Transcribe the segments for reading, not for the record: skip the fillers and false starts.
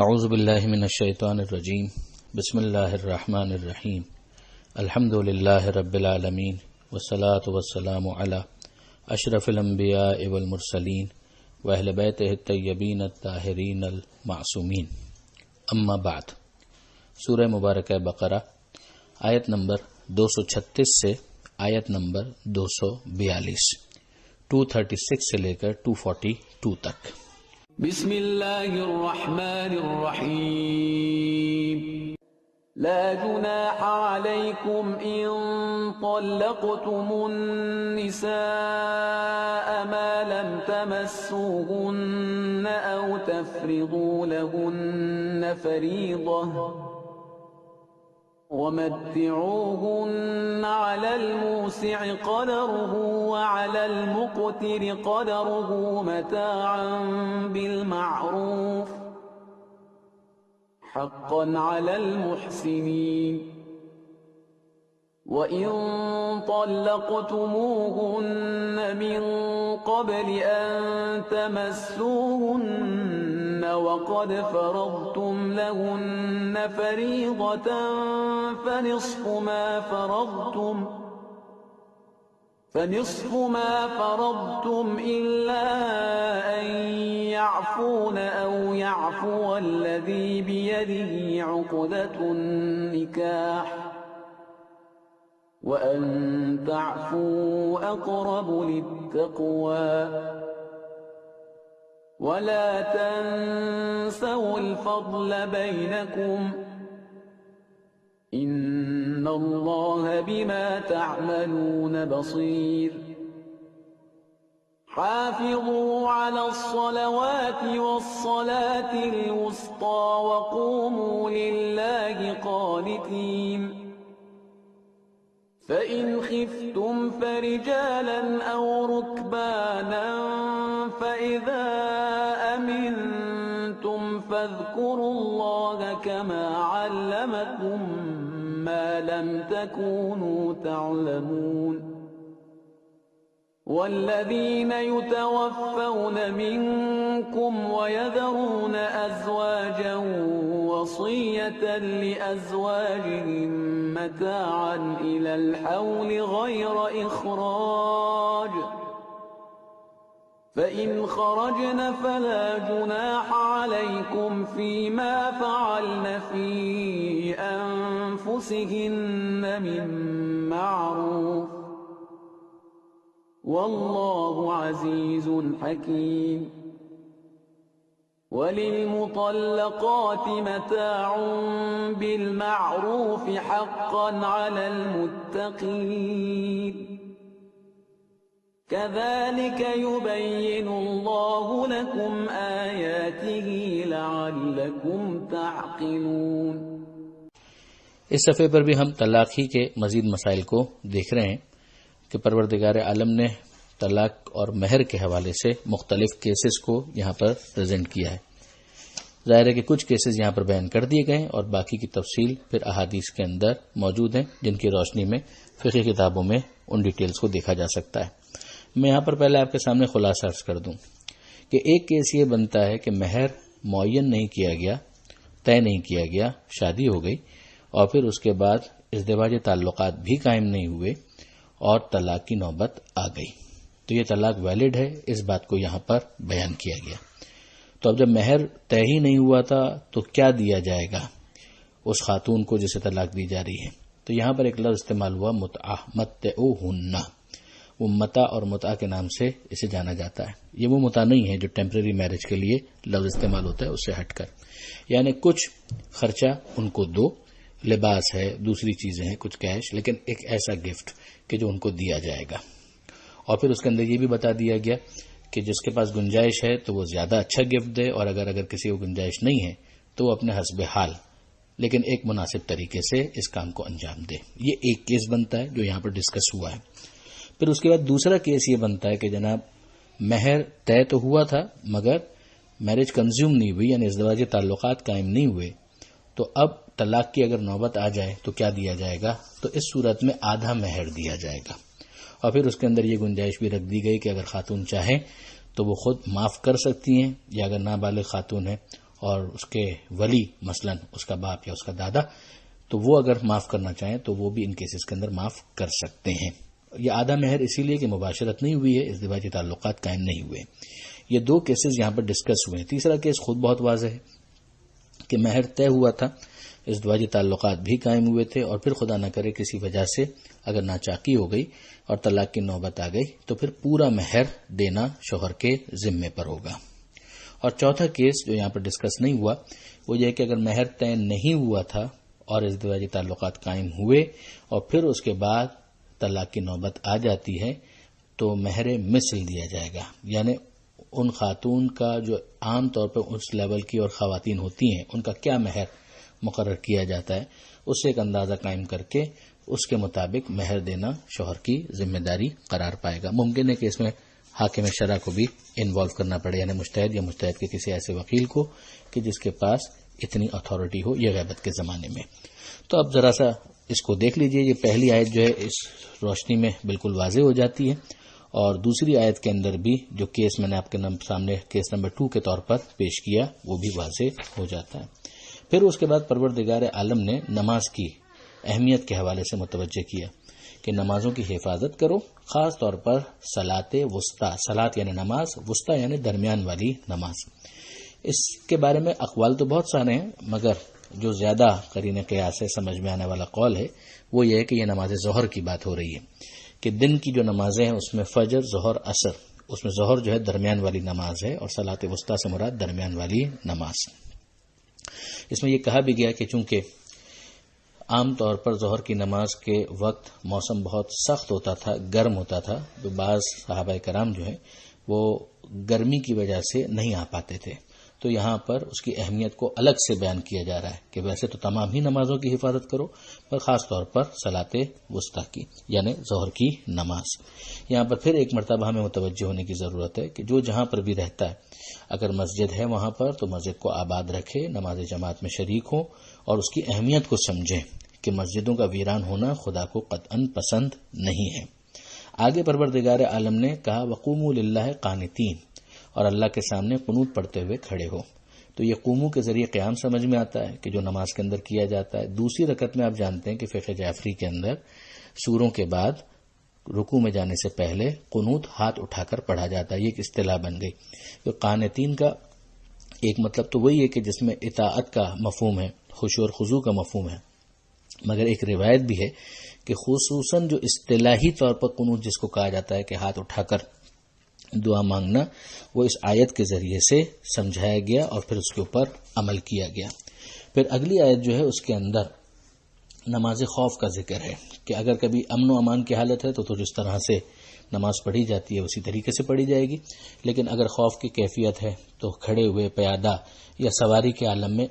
اعوذ باللہ من الشیطان الرجیم بسم اللہ الرحمن الرحیم الحمد للہ رب العالمین والصلاة والسلام علی اشرف الانبیاء والمرسلین واہل بیتہ الطیبین الطاہرین المعصومین اما بعد۔ سورہ مبارکہ بقرہ آیت نمبر 236 سے آیت نمبر 242، 236 سے لے کر 242 تک۔ بسم اللہ الرحمن الرحیم۔ لا جناح علیکم ان طلقتم النساء ما لم تمسوهن او تفرضوا لهن فریضة ومتعوهن على الموسع قدره وعلى المقتر قدره متاعا بالمعروف حقا على المحسنين وَإِن طَلَّقْتُمُوهُنَّ مِن قَبْلِ أَن تَمَسُّوهُنَّ وَقَدْ فَرَضْتُمْ لَهُنَّ فَرِيضَةً فَنِصْفُ مَا فَرَضْتُمْ إِلَّا أَن يَعْفُونَ أَوْ يَعْفُوَ الَّذِي بِيَدِهِ عُقْدَةُ النِّكَاحِ وَأَن تَعْفُوا أَقْرَبُ لِلتَّقْوَى وَلَا تَنسَوْا الْفَضْلَ بَيْنَكُمْ إِنَّ اللَّهَ بِمَا تَعْمَلُونَ بَصِيرٌ۔ حافظوا على الصلوات والصلاة الوسطى وقوموا لله قانتين فإن خفتم فرجالا أو ركبانا فإذا أمنتم فاذكروا الله كما علمكم ما لم تكونوا تعلمون والذين يتوفون منكم ويذرون أزواجا وصية لأزواجهم متاعا إلى الحول غير إخراج فإن خرجن فلا جناح عليكم فيما فعلن في أنفسهن من معروف والله عزيز حكيم۔ وللمطلقات متاع بالمعروف حقا على المتقين كذلك يبين الله لكم آياته لعلكم تعقلون۔ اس صفحے پر بھی ہم طلاق ہی کے مزید مسائل کو دیکھ رہے ہیں کہ پروردگار عالم نے طلاق اور مہر کے حوالے سے مختلف کیسز کو یہاں پر پریزنٹ کیا ہے۔ ظاہر ہے کہ کچھ کیسز یہاں پر بیان کر دیے گئے ہیں اور باقی کی تفصیل پھر احادیث کے اندر موجود ہیں، جن کی روشنی میں فقہی کتابوں میں ان ڈیٹیلز کو دیکھا جا سکتا ہے۔ میں یہاں پر پہلے آپ کے سامنے خلاصہ عرض کر دوں کہ ایک کیس یہ بنتا ہے کہ مہر معین نہیں کیا گیا، طے نہیں کیا گیا، شادی ہو گئی اور پھر اس کے بعد ازدواجی تعلقات بھی قائم نہیں ہوئے اور طلاق کی نوبت آ گئی، تو یہ طلاق ویلڈ ہے، اس بات کو یہاں پر بیان کیا گیا۔ تو اب جب مہر طے ہی نہیں ہوا تھا تو کیا دیا جائے گا اس خاتون کو جسے طلاق دی جا رہی ہے؟ تو یہاں پر ایک لفظ استعمال ہوا متعہ، متعوہن، وہ متع اور متعہ کے نام سے اسے جانا جاتا ہے۔ یہ وہ متع نہیں ہے جو ٹیمپریری میرج کے لیے لفظ استعمال ہوتا ہے، اس سے ہٹ کر، یعنی کچھ خرچہ ان کو دو، لباس ہے، دوسری چیزیں ہیں، کچھ کیش، لیکن ایک ایسا گفٹ کہ جو ان کو دیا جائے گا۔ اور پھر اس کے اندر یہ بھی بتا دیا گیا کہ جس کے پاس گنجائش ہے تو وہ زیادہ اچھا گفٹ دے، اور اگر کسی کو گنجائش نہیں ہے تو وہ اپنے حسب حال لیکن ایک مناسب طریقے سے اس کام کو انجام دے۔ یہ ایک کیس بنتا ہے جو یہاں پر ڈسکس ہوا ہے۔ پھر اس کے بعد دوسرا کیس یہ بنتا ہے کہ جناب مہر طے تو ہوا تھا مگر میرج کنزیوم نہیں ہوئی، یعنی ازدواجی تعلقات قائم نہیں ہوئے، تو اب طلاق کی اگر نوبت آ جائے تو کیا دیا جائے گا؟ تو اس صورت میں آدھا مہر دیا جائے گا۔ اور پھر اس کے اندر یہ گنجائش بھی رکھ دی گئی کہ اگر خاتون چاہیں تو وہ خود معاف کر سکتی ہیں، یا اگر نابالغ خاتون ہے اور اس کے ولی مثلا اس کا باپ یا اس کا دادا، تو وہ اگر معاف کرنا چاہیں تو وہ بھی ان کیسز کے اندر معاف کر سکتے ہیں۔ یہ آدھا مہر اسی لیے کہ مباشرت نہیں ہوئی ہے، ازدواجی تعلقات قائم نہیں ہوئے۔ یہ دو کیسز یہاں پر ڈسکس ہوئے ہیں۔ تیسرا کیس خود بہت واضح ہے کہ مہر طے ہوا تھا، ازدواجی تعلقات بھی قائم ہوئے تھے، اور پھر خدا نہ کرے کسی وجہ سے اگر ناچاکی ہو گئی اور طلاق کی نوبت آ گئی تو پھر پورا مہر دینا شوہر کے ذمے پر ہوگا۔ اور چوتھا کیس جو یہاں پر ڈسکس نہیں ہوا وہ یہ کہ اگر مہر طے نہیں ہوا تھا اور ازدواجی تعلقات قائم ہوئے اور پھر اس کے بعد طلاق کی نوبت آ جاتی ہے تو مہر مثل دیا جائے گا، یعنی ان خاتون کا جو عام طور پر اس لیول کی اور خواتین ہوتی ہیں ان کا کیا مہر مقرر کیا جاتا ہے، اس سے ایک اندازہ قائم کر کے اس کے مطابق مہر دینا شوہر کی ذمہ داری قرار پائے گا۔ ممکن ہے کہ اس میں حاکم شرع کو بھی انوالو کرنا پڑے، یعنی مجتہد یا مجتہد کے کسی ایسے وکیل کو کہ جس کے پاس اتنی اتھارٹی ہو یہ غیبت کے زمانے میں۔ تو اب ذرا سا اس کو دیکھ لیجئے، یہ پہلی آیت جو ہے اس روشنی میں بالکل واضح ہو جاتی ہے، اور دوسری آیت کے اندر بھی جو کیس میں نے آپ کے سامنے کیس نمبر 2 کے طور پر پیش کیا وہ بھی واضح ہو جاتا ہے۔ پھر اس کے بعد پروردگار عالم نے نماز کی اہمیت کے حوالے سے متوجہ کیا کہ نمازوں کی حفاظت کرو، خاص طور پر صلاۃ وسطیٰ، صلاۃ یعنی نماز، وسطیٰ یعنی درمیان والی نماز۔ اس کے بارے میں اقوال تو بہت سارے ہیں، مگر جو زیادہ قرین قیاس ہے، سمجھ میں آنے والا قول ہے وہ یہ ہے کہ یہ نماز ظہر کی بات ہو رہی ہے، کہ دن کی جو نمازیں ہیں اس میں فجر، ظہر، عصر، اس میں ظہر جو ہے درمیان والی نماز ہے اور صلاۃ وسطیٰ سے مراد درمیان والی نماز۔ اس میں یہ کہا بھی گیا کہ چونکہ عام طور پر ظہر کی نماز کے وقت موسم بہت سخت ہوتا تھا، گرم ہوتا تھا، تو بعض صحابہ کرام جو ہیں وہ گرمی کی وجہ سے نہیں آ پاتے تھے، تو یہاں پر اس کی اہمیت کو الگ سے بیان کیا جا رہا ہے کہ ویسے تو تمام ہی نمازوں کی حفاظت کرو، پر خاص طور پر صلاۃ وسطیٰ کی یعنی ظہر کی نماز۔ یہاں پر پھر ایک مرتبہ ہمیں متوجہ ہونے کی ضرورت ہے کہ جو جہاں پر بھی رہتا ہے اگر مسجد ہے وہاں پر تو مسجد کو آباد رکھے، نماز جماعت میں شریک ہو اور اس کی اہمیت کو سمجھیں کہ مسجدوں کا ویران ہونا خدا کو قطعاً پسند نہیں ہے۔ آگے پروردگار عالم نے کہا وقوموا للہ قانتین، اور اللہ کے سامنے قنوت پڑھتے ہوئے کھڑے ہو۔ تو یہ قوموں کے ذریعے قیام سمجھ میں آتا ہے کہ جو نماز کے اندر کیا جاتا ہے۔ دوسری رکعت میں آپ جانتے ہیں کہ فقہ جعفری کے اندر سوروں کے بعد رکوع میں جانے سے پہلے قنوت ہاتھ اٹھا کر پڑھا جاتا ہے، یہ ایک اصطلاح بن گئی۔ تو قانتین کا ایک مطلب تو وہی ہے کہ جس میں اطاعت کا مفہوم ہے، خشوع اور خضوع کا مفہوم ہے، مگر ایک روایت بھی ہے کہ خصوصاً جو اصطلاحی طور پر قنوت جس کو کہا جاتا ہے کہ ہاتھ اٹھا کر دعا مانگنا، وہ اس آیت کے ذریعے سے سمجھایا گیا اور پھر اس کے اوپر عمل کیا گیا۔ پھر اگلی آیت جو ہے اس کے اندر نماز خوف کا ذکر ہے کہ اگر کبھی امن و امان کی حالت ہے تو جس طرح سے نماز پڑھی جاتی ہے اسی طریقے سے پڑھی جائے گی، لیکن اگر خوف کی کیفیت ہے تو کھڑے ہوئے، پیادہ یا سواری کے عالم میں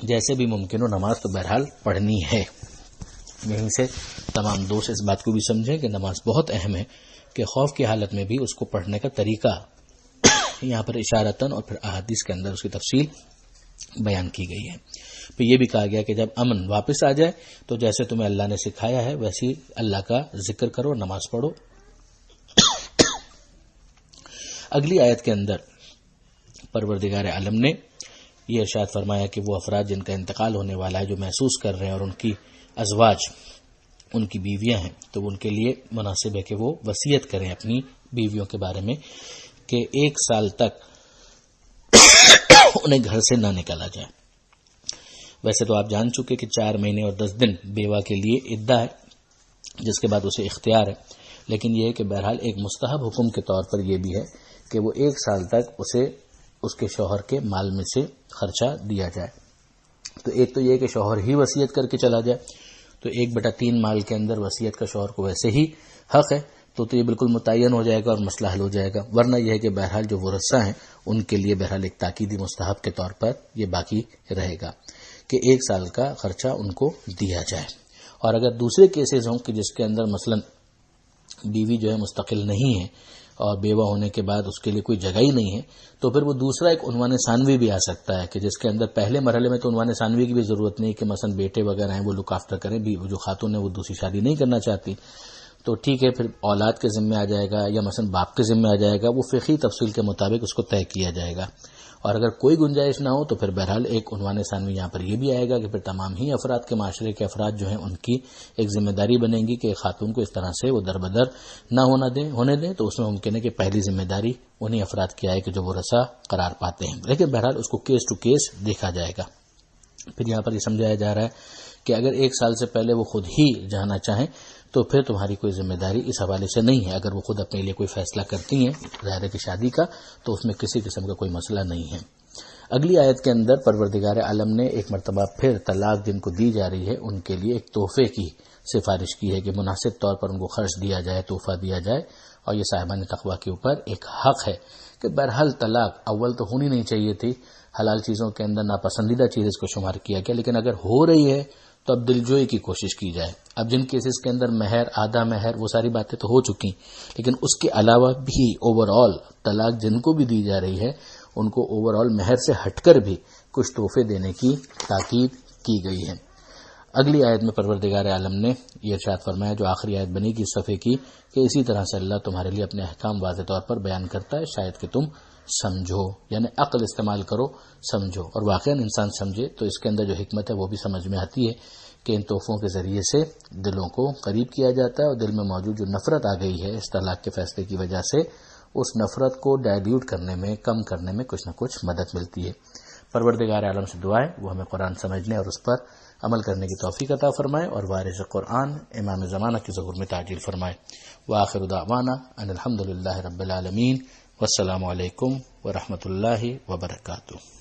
جیسے بھی ممکن ہو نماز تو بہرحال پڑھنی ہے۔ یہیں سے تمام دوست اس بات کو بھی سمجھیں کہ نماز بہت اہم ہے، کہ خوف کی حالت میں بھی اس کو پڑھنے کا طریقہ یہاں پر اشارتاً اور پھر احادیث کے اندر اس کی تفصیل بیان کی گئی ہے۔ پھر یہ بھی کہا گیا کہ جب امن واپس آ جائے تو جیسے تمہیں اللہ نے سکھایا ہے ویسی اللہ کا ذکر کرو، نماز پڑھو۔ اگلی آیت کے اندر پروردگار عالم نے یہ ارشاد فرمایا کہ وہ افراد جن کا انتقال ہونے والا ہے، جو محسوس کر رہے ہیں اور ان کی ازواج، ان کی بیویاں ہیں، تو ان کے لیے مناسب ہے کہ وہ وصیت کریں اپنی بیویوں کے بارے میں کہ 1 سال تک انہیں گھر سے نہ نکالا جائے۔ ویسے تو آپ جان چکے کہ 4 مہینے اور 10 دن بیوہ کے لیے عدہ ہے، جس کے بعد اسے اختیار ہے، لیکن یہ ہے کہ بہرحال ایک مستحب حکم کے طور پر یہ بھی ہے کہ وہ 1 سال تک اسے اس کے شوہر کے مال میں سے خرچہ دیا جائے۔ تو ایک تو یہ کہ شوہر ہی وصیت کر کے چلا جائے، تو 1/3 مال کے اندر وصیت کا شوہر کو ویسے ہی حق ہے، تو یہ بالکل متعین ہو جائے گا اور مسئلہ حل ہو جائے گا۔ ورنہ یہ ہے کہ بہرحال جو ورثہ ہیں ان کے لیے بہرحال ایک تاکیدی مستحب کے طور پر یہ باقی رہے گا کہ 1 سال کا خرچہ ان کو دیا جائے۔ اور اگر دوسرے کیسز ہوں کہ جس کے اندر مثلا بیوی جو ہے مستقل نہیں ہے اور بیوہ ہونے کے بعد اس کے لیے کوئی جگہ ہی نہیں ہے، تو پھر وہ دوسرا ایک عنوان ثانوی بھی آ سکتا ہے کہ جس کے اندر پہلے مرحلے میں تو عنوان ثانوی کی بھی ضرورت نہیں کہ مثلا بیٹے وغیرہ ہیں وہ لک آفٹر کریں، جو خاتون ہے وہ دوسری شادی نہیں کرنا چاہتی، تو ٹھیک ہے، پھر اولاد کے ذمہ آ جائے گا یا مثلا باپ کے ذمہ آ جائے گا، وہ فقہی تفصیل کے مطابق اس کو طے کیا جائے گا۔ اور اگر کوئی گنجائش نہ ہو تو پھر بہرحال ایک عنوان ثانوی یہاں پر یہ بھی آئے گا کہ پھر تمام ہی افراد کے معاشرے کے افراد جو ہیں ان کی ایک ذمہ داری بنے گی کہ خاتون کو اس طرح سے وہ دربدر نہ ہونے دیں، تو اس میں ممکن ہے کہ پہلی ذمہ داری انہی افراد کی آئے کہ جو وہ رسا قرار پاتے ہیں، لیکن بہرحال اس کو کیس ٹو کیس دیکھا جائے گا۔ پھر یہاں پر یہ سمجھایا جا رہا ہے کہ اگر 1 سال سے پہلے وہ خود ہی جانا چاہیں تو پھر تمہاری کوئی ذمہ داری اس حوالے سے نہیں ہے، اگر وہ خود اپنے لیے کوئی فیصلہ کرتی ہیں ظاہر ہے کہ شادی کا، تو اس میں کسی قسم کا کوئی مسئلہ نہیں ہے۔ اگلی آیت کے اندر پروردگار عالم نے ایک مرتبہ پھر طلاق جن کو دی جا رہی ہے ان کے لیے ایک تحفے کی سفارش کی ہے کہ مناسب طور پر ان کو خرچ دیا جائے، تحفہ دیا جائے، اور یہ صاحبان تقویٰ کے اوپر ایک حق ہے کہ بہرحال طلاق اول تو ہونی نہیں چاہیے تھی، حلال چیزوں کے اندر ناپسندیدہ چیز اس کو شمار کیا گیا، لیکن اگر ہو رہی ہے تو اب دلجوئی کی کوشش کی جائے۔ اب جن کیسز کے اندر مہر، آدھا مہر، وہ ساری باتیں تو ہو چکی، لیکن اس کے علاوہ بھی اوور آل طلاق جن کو بھی دی جا رہی ہے ان کو اوور آل مہر سے ہٹ کر بھی کچھ تحفے دینے کی تاکید کی گئی ہے۔ اگلی آیت میں پروردگار عالم نے یہ ارشاد فرمایا جو آخری آیت بنی گی اس صفحے کی کہ اسی طرح سے اللہ تمہارے لیے اپنے احکام واضح طور پر بیان کرتا ہے شاید کہ تم سمجھو، یعنی عقل استعمال کرو، سمجھو، اور واقعا انسان سمجھے تو اس کے اندر جو حکمت ہے وہ بھی سمجھ میں آتی ہے کہ ان تحفوں کے ذریعے سے دلوں کو قریب کیا جاتا ہے، اور دل میں موجود جو نفرت آ گئی ہے اس طلاق کے فیصلے کی وجہ سے اس نفرت کو ڈائلیوٹ کرنے میں، کم کرنے میں کچھ نہ کچھ مدد ملتی ہے۔ پروردگار عالم سے دعا ہے وہ ہمیں قرآن سمجھنے اور اس پر عمل کرنے کی توفیق عطا فرمائے، اور وارث قرآن امام زمانہ کی ظہور میں تعجیل فرمائے۔ وآخر دعوانا ان الحمد للہ رب العالمین، والسلام علیکم ورحمۃ اللہ وبرکاتہ۔